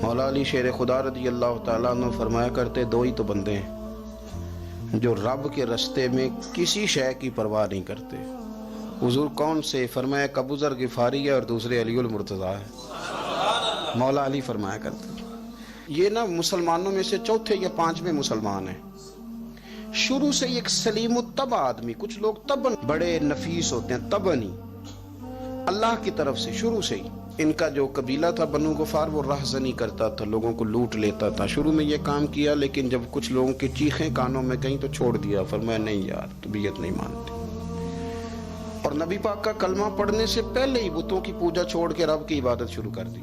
مولا علی شیر خدا رضی اللہ تعالیٰ عنہ فرمایا کرتے دو ہی تو بندے ہیں جو رب کے رستے میں کسی شے کی پرواہ نہیں کرتے۔ حضور کون سے؟ فرمایا ایک ابو ذر غفاری ہے اور دوسرے علی المرتضیٰ ہے۔ مولا علی فرمایا کرتے یہ نا مسلمانوں میں سے چوتھے یا پانچویں مسلمان ہیں۔ شروع سے ایک سلیم الطبع آدمی، کچھ لوگ طبعاً بڑے نفیس ہوتے ہیں، طبعاً ہی اللہ کی طرف سے شروع سے ہی۔ ان کا جو قبیلہ تھا بنو غفار وہ رہزنی کرتا تھا، لوگوں کو لوٹ لیتا تھا۔ شروع میں یہ کام کیا لیکن جب کچھ لوگوں کی چیخیں کانوں میں گئیں تو چھوڑ دیا، فرمایا نہیں یار طبیعت نہیں مانتی۔ اور نبی پاک کا کلمہ پڑھنے سے پہلے ہی بتوں کی پوجا چھوڑ کے رب کی عبادت شروع کر دی۔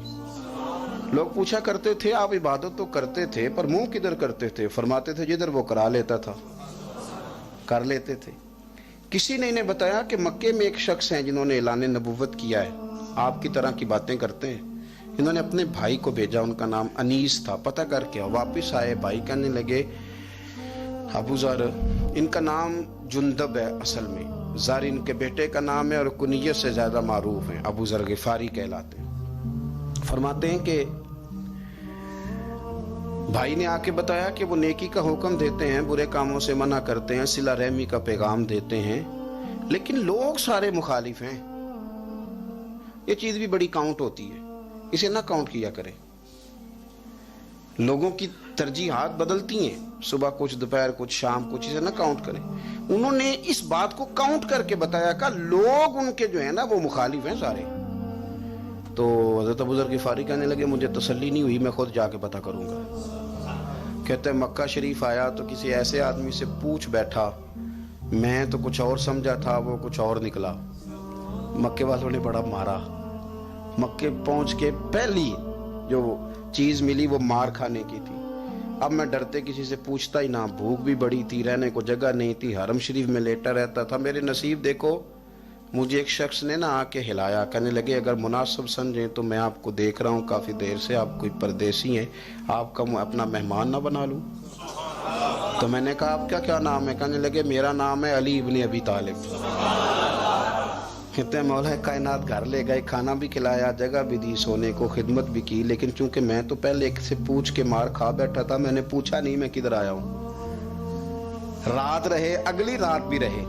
لوگ پوچھا کرتے تھے آپ عبادت تو کرتے تھے پر منہ کدھر کرتے تھے؟ فرماتے تھے جدھر وہ کرا لیتا تھا کر لیتے تھے۔ کسی نے انہیں بتایا کہ مکے میں ایک شخص ہیں جنہوں نے اعلان نبوت کیا ہے، آپ کی طرح کی باتیں کرتے ہیں۔ انہوں نے اپنے بھائی کو بھیجا، ان کا نام انیس تھا، پتہ کر کے واپس آئے۔ بھائی کہنے لگے ابو ذر، ان کا نام جندب ہے، اصل میں ذر ان کے بیٹے کا نام ہے اور کنیت سے زیادہ معروف ہیں، ابو ذر غفاری کہلاتے ہیں۔ فرماتے ہیں کہ بھائی نے آ کے بتایا کہ وہ نیکی کا حکم دیتے ہیں، برے کاموں سے منع کرتے ہیں، صلہ رحمی کا پیغام دیتے ہیں، لیکن لوگ سارے مخالف ہیں۔ یہ چیز بھی بڑی کاؤنٹ ہوتی ہے، اسے نہ کاؤنٹ کیا کریں۔ لوگوں کی ترجیحات بدلتی ہیں، صبح کچھ دوپہر کچھ شام کچھ، اسے نہ کاؤنٹ کریں۔ انہوں نے اس بات کو کاؤنٹ کر کے بتایا کہ لوگ ان کے جو ہیں نا وہ مخالف ہیں سارے۔ تو حضرت ابو ذر غفاری کہنے لگے مجھے تسلی نہیں ہوئی، میں خود جا کے پتہ کروں گا۔ کہتے ہیں مکہ شریف آیا تو کسی ایسے آدمی سے پوچھ بیٹھا، میں تو کچھ اور سمجھا تھا، وہ کچھ اور نکلا۔ مکے والوں نے بڑا مارا۔ مکے پہنچ کے پہلی جو چیز ملی وہ مار کھانے کی تھی۔ اب میں ڈرتے کسی سے پوچھتا ہی نہ، بھوک بھی بڑی تھی، رہنے کو جگہ نہیں تھی، حرم شریف میں لیٹا رہتا تھا۔ میرے نصیب دیکھو، مجھے ایک شخص نے نہ آ کے ہلایا، کہنے لگے اگر مناسب سمجھیں تو میں آپ کو دیکھ رہا ہوں کافی دیر سے، آپ کوئی پردیسی ہیں، آپ کا اپنا مہمان نہ بنا لوں؟ تو میں نے کہا آپ کا کیا نام ہے؟ کہنے لگے میرا نام ہے علی ابن ابی طالب۔ کہتے ہیں مولا کائنات گھر لے گئے، کھانا بھی کھلایا، جگہ بھی دی سونے کو، خدمت بھی کی، لیکن چونکہ میں تو پہلے ایک سے پوچھ کے مار کھا بیٹھا تھا، میں نے پوچھا نہیں میں کدھر آیا ہوں۔ رات رہے، اگلی رات بھی رہے،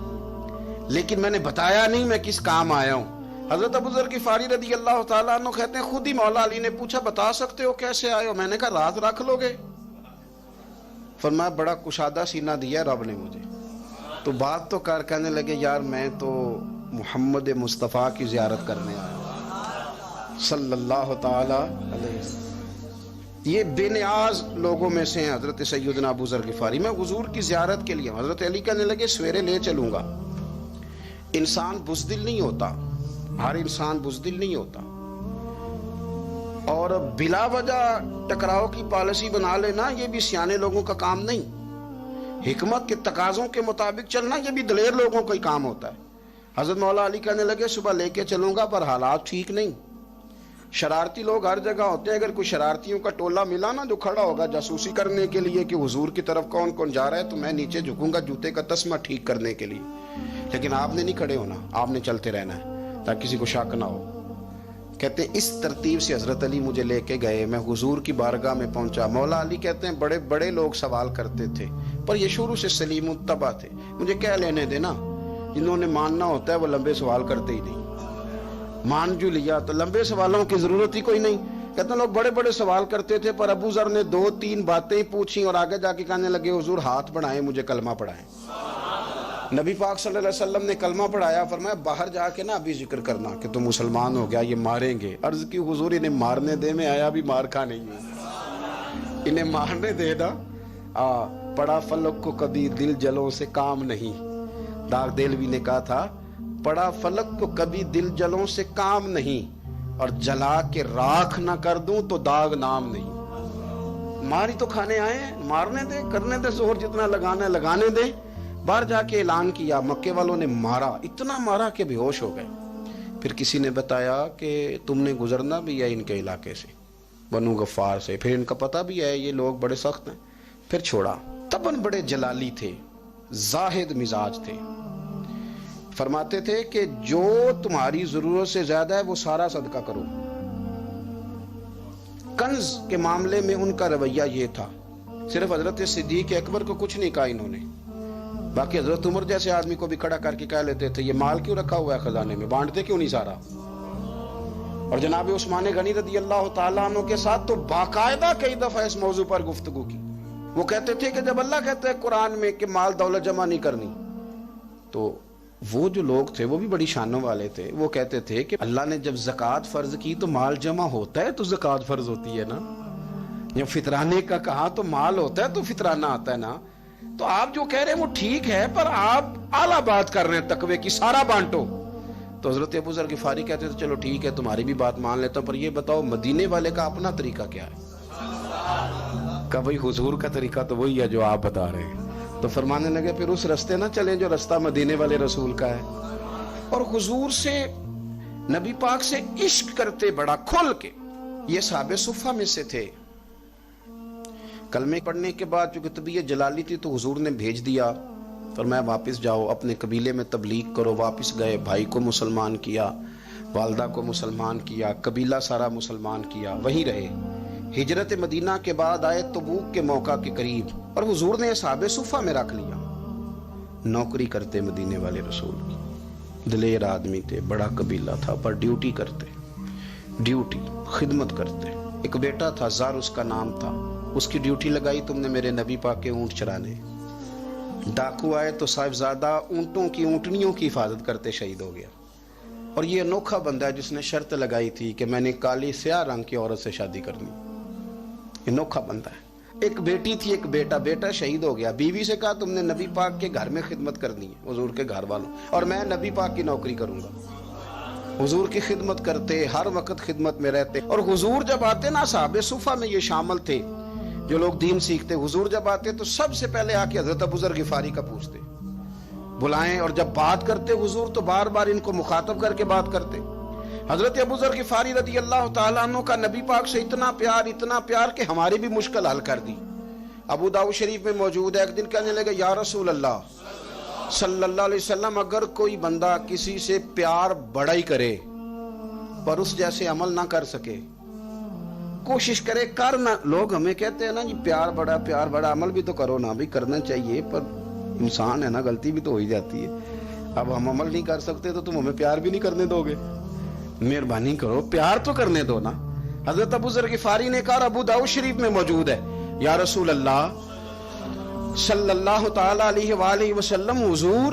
لیکن میں نے بتایا نہیں میں کس کام آیا ہوں۔ حضرت ابو ذر غفاری رضی اللہ تعالیٰ عنہ کہتے ہیں خود ہی مولا علی نے پوچھا بتا سکتے ہو کیسے آئے ہو؟ میں نے کہا رات رکھ لو گے؟ فرمایا بڑا کشادہ سینہ دیا رب نے مجھے، تو بات تو کر۔ کہنے لگے یار میں تو محمد مصطفیٰ کی زیارت کرنے آیا ہوں صلی اللہ تعالی علیہ وسلم۔ یہ بے نیاز لوگوں میں سے ہیں حضرت سیدنا ابو ذر غفاری۔ میں حضور کی زیارت کے لیے ہوں۔ حضرت علی کہنے لگے سویرے لے چلوں گا۔ انسان بزدل نہیں ہوتا، ہر انسان بزدل نہیں ہوتا، اور بلا وجہ ٹکراؤ کی پالیسی بنا لینا یہ بھی سیانے لوگوں کا کام نہیں۔ حکمت کے تقاضوں کے مطابق چلنا یہ بھی دلیر لوگوں کا ہی کام ہوتا ہے۔ حضرت مولا علی کہنے لگے صبح لے کے چلوں گا پر حالات ٹھیک نہیں، شرارتی لوگ ہر جگہ ہوتے ہیں۔ اگر کوئی شرارتیوں کا ٹولہ ملا نا جو کھڑا ہوگا جاسوسی کرنے کے لیے کہ حضور کی طرف کون کون جا رہا ہے، تو میں نیچے جھکوں گا جوتے کا تسمہ ٹھیک کرنے کے لیے، لیکن آپ نے نہیں کھڑے ہونا، آپ نے چلتے رہنا ہے تاکہ کسی کو شک نہ ہو۔ کہتے ہیں اس ترتیب سے حضرت علی مجھے لے کے گئے، میں حضور کی بارگاہ میں پہنچا۔ مولا علی کہتے ہیں بڑے بڑے لوگ سوال کرتے تھے پر یہ شروع سے سلیم الطبع تھے، مجھے کہہ لینے دینا، جنہوں نے ماننا ہوتا ہے وہ لمبے سوال کرتے ہی نہیں۔ مان جو لیا تو لمبے سوالوں کی ضرورت ہی کوئی نہیں۔ کہتے ہیں لوگ بڑے بڑے سوال کرتے تھے پر ابو ذر نے 2-3 باتیں پوچھی اور آگے جا کے کہنے لگے حضور ہاتھ بڑھائیں مجھے کلمہ پڑھائیں۔ نبی پاک صلی اللہ علیہ وسلم نے کلمہ پڑھایا، فرمایا باہر جا کے نا ابھی ذکر کرنا کہ تو مسلمان ہو گیا، یہ ماریں گے۔ عرض کی حضور انہیں مارنے دے، میں آیا بھی مار کھا نہیں ہوں، انہیں مارنے دے نا۔ پڑا فلک کو کبھی دل جلوں سے کام نہیں، داغ دلوی نے کہا تھا پڑا فلک کو کبھی دل جلوں سے کام نہیں، اور جلا کے راکھ نہ کر دوں تو داغ نام نہیں۔ ماری تو کھانے آئے ہیں، مارنے دے، کرنے دے، زہر جتنا لگانا ہے لگانے دے۔ باہر جا کے اعلان کیا، مکے والوں نے مارا، اتنا مارا کہ بے ہوش ہو گئے۔ پھر کسی نے بتایا کہ تم نے گزرنا بھی ہے ان کے علاقے سے، بنو غفار سے، پھر ان کا پتہ بھی ہے یہ لوگ بڑے سخت ہیں، پھر چھوڑا۔ تباً بڑے جلالی تھے، زاہد مزاج تھے، فرماتے تھے کہ جو تمہاری ضرورت سے زیادہ ہے وہ سارا صدقہ کرو، کنز کے معاملے میں ان کا رویہ یہ تھا، صرف حضرت صدیق اکبر کو کچھ نہیں کہا انہوں نے، باقی حضرت عمر جیسے آدمی کو بھی کھڑا کر کے کہہ لیتے تھے یہ مال کیوں رکھا ہوا ہے خزانے میں، بانٹتے کیوں نہیں سارا؟ اور جناب عثمان غنی رضی اللہ تعالیٰ عنہ کے ساتھ تو باقاعدہ کئی دفعہ اس موضوع پر گفتگو کی۔ وہ کہتے تھے کہ جب اللہ کہتا ہے قرآن میں کہ مال دولت جمع نہیں کرنی، تو وہ جو لوگ تھے وہ بھی بڑی شانوں والے تھے، وہ کہتے تھے کہ اللہ نے جب زکوٰۃ فرض کی تو مال جمع ہوتا ہے تو زکوٰۃ فرض ہوتی ہے نا، جب فطرانے کا کہا تو مال ہوتا ہے تو فطرانہ آتا ہے نا، تو آپ جو کہہ رہے ہیں وہ ٹھیک ہے پر آپ اعلیٰ بات کر رہے ہیں تقوی کی، سارا بانٹو۔ تو حضرت ابو ذر غفاری کہتے تھے چلو ٹھیک ہے تمہاری بھی بات مان لیتا ہوں، پر یہ بتاؤ مدینے والے کا اپنا طریقہ کیا ہے؟ کہ بھئی حضور کا طریقہ تو وہی ہے جو آپ بتا رہے ہیں۔ تو فرمانے لگے پھر اس رستے نہ چلیں جو رستہ مدینے والے رسول کا ہے، اور حضور سے نبی پاک سے عشق کرتے بڑا کھل کے۔ یہ صحابہ صفہ میں سے تھے۔ کلمے پڑھنے کے بعد چونکہ طبیعت جلالی تھی تو حضور نے بھیج دیا، فرمایا واپس جاؤ اپنے قبیلے میں تبلیغ کرو۔ واپس گئے، بھائی کو مسلمان کیا، والدہ کو مسلمان کیا، قبیلہ سارا مسلمان کیا، وہیں رہے۔ ہجرت مدینہ کے بعد آئے تبوک کے موقع کے قریب، اور حضور نے صحابہ صفہ میں رکھ لیا۔ نوکری کرتے مدینے والے رسول کی، دلیر آدمی تھے، بڑا قبیلہ تھا، پر ڈیوٹی کرتے، ڈیوٹی خدمت کرتے۔ ایک بیٹا تھا زار اس کا نام تھا، اس کی ڈیوٹی لگائی تم نے میرے نبی پاک کے اونٹ چرانے۔ ڈاکو آئے تو صاحبزادہ اونٹوں کی اونٹنیوں کی حفاظت کرتے شہید ہو گیا۔ اور یہ انوکھا بندہ ہے جس نے شرط لگائی تھی کہ میں نے کالی سیاہ رنگ کی عورت سے شادی کرنی، انوکھا بندہ ہے۔ ایک بیٹی تھی ایک بیٹا، بیٹا شہید ہو گیا، بیوی سے کہا تم نے نبی پاک کے گھر میں خدمت کرنی ہے، حضور کے گھر والوں، اور میں نبی پاک کی نوکری کروں گا۔ حضور کی خدمت کرتے، ہر وقت خدمت میں رہتے۔ اور حضور جب آتے نا، صحابہ صفہ میں یہ شامل تھے جو لوگ دین سیکھتے، حضور جب آتے تو سب سے پہلے آ کے حضرت ابو ذر غفاری کا پوچھتے، بلائیں، اور جب بات کرتے حضور تو بار بار ان کو مخاطب کر کے بات کرتے۔ حضرت ابو ذر غفاری رضی اللہ تعالیٰ عنہ کا نبی پاک سے اتنا پیار کہ ہماری بھی مشکل حل کر دی۔ ابو داؤد شریف میں موجود ہے، ایک دن کہنے لگے یا رسول اللہ صلی اللہ علیہ وسلم، اگر کوئی بندہ کسی سے پیار بڑا ہی کرے پر اس جیسے عمل نہ کر سکے، کوشش کرے کرنا، لوگ ہمیں کہتے ہیں نا جی پیار بڑا، عمل بھی تو کرو نا، بھی کرنا چاہیے، پر انسان ہے نا، غلطی بھی تو ہو ہی جاتی ہے۔ اب ہم عمل نہیں کر سکتے تو تم ہمیں پیار بھی نہیں کرنے دو گے، مہربانی کرو پیار تو کرنے دو نا۔ حضرت ابو ذر غفاری نے کہا، ابو داؤد شریف میں موجود ہے، یا رسول اللہ صلی اللہ تعالی علیہ وآلہ وسلم، حضور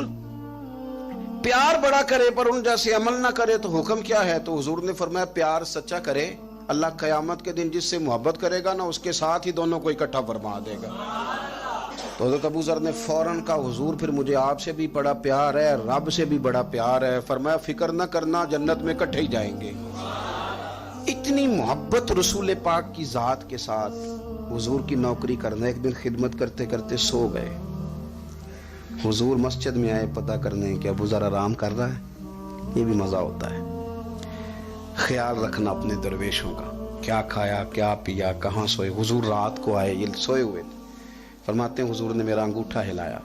پیار بڑا کرے پر ان جیسے عمل نہ کرے تو حکم کیا ہے؟ تو حضور نے فرمایا پیار سچا کرے، اللہ قیامت کے دن جس سے محبت کرے گا نا اس کے ساتھ ہی دونوں کو اکٹھا فرما دے گا۔ تو حضرت ابو ذر نے فوراً کہا، حضور پھر مجھے آپ سے بھی بڑا پیار ہے، رب سے بھی بڑا پیار ہے۔ فرمایا فکر نہ کرنا، جنت میں اکٹھے ہی جائیں گے۔ اتنی محبت رسول پاک کی ذات کے ساتھ، حضور کی نوکری کرنا۔ ایک دن خدمت کرتے کرتے سو گئے، حضور مسجد میں آئے پتہ کرنے کہ ابو ذر آرام کر رہا ہے۔ یہ بھی مزہ ہوتا ہے، خیال رکھنا اپنے درویشوں کا، کیا کھایا کیا پیا، کہاں سوئے۔ حضور رات کو آئے، یہ سوئے ہوئے تھے، فرماتے ہیں حضور نے میرا انگوٹھا ہلایا،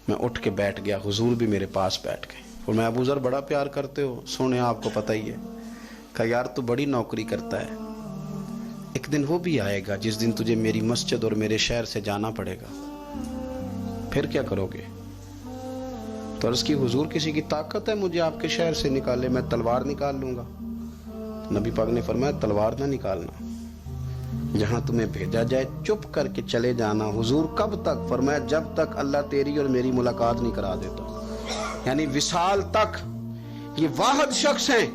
میں اٹھ کے بیٹھ گیا، حضور بھی میرے پاس بیٹھ گئے۔ اور میں ابو ذر بڑا پیار کرتے ہو، سونے آپ کو پتہ ہی ہے۔ کہا یار تو بڑی نوکری کرتا ہے، ایک دن وہ بھی آئے گا جس دن تجھے میری مسجد اور میرے شہر سے جانا پڑے گا، پھر کیا کرو گے؟ تو عرض کی حضور کسی کی طاقت ہے مجھے آپ کے شہر سے نکالے؟ میں تلوار نکال لوں گا۔ نبی پاک نے فرمایا تلوار نہ نکالنا، جہاں تمہیں بھیجا جائے چپ کر کے چلے جانا۔ حضور کب تک؟ فرمایا جب تک اللہ تیری اور میری ملاقات نہیں کرا دیتا، یعنی وصال تک۔ یہ واحد شخص ہیں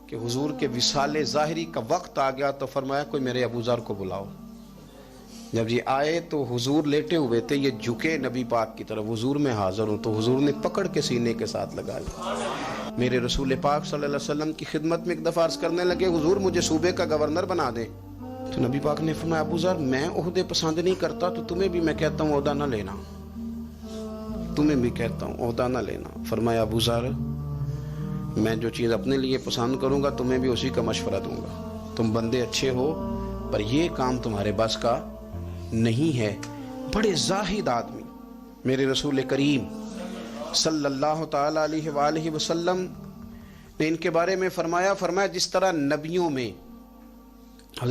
کہ حضور کے وصال ظاہری کا وقت آ گیا تو فرمایا کوئی میرے ابو ذر کو بلاؤ۔ جب یہ آئے تو حضور لیٹے ہوئے تھے، یہ جھکے نبی پاک کی طرف، حضور میں حاضر ہوں، تو حضور نے پکڑ کے سینے کے ساتھ لگا لیا۔ میرے رسول پاک صلی اللہ علیہ وسلم کی خدمت میں ایک دفعہ عرض کرنے لگے حضور مجھے صوبے کا گورنر بنا دیں۔ تو نبی پاک نے فرمایا ابو ذر میں عہدے پسند نہیں کرتا، تو تمہیں بھی میں کہتا ہوں عہدہ نہ لینا، تمہیں بھی کہتا ہوں عہدہ نہ لینا۔ فرمایا ابو ذر میں جو چیز اپنے لیے پسند کروں گا تمہیں بھی اسی کا مشورہ دوں گا، تم بندے اچھے ہو پر یہ کام تمہارے بس کا نہیں ہے۔ بڑے زاہد آدمی میرے رسول کریم صلی اللہ تعالی علیہ وآلہ وسلم نے ان کے بارے میں فرمایا جس طرح نبیوں میں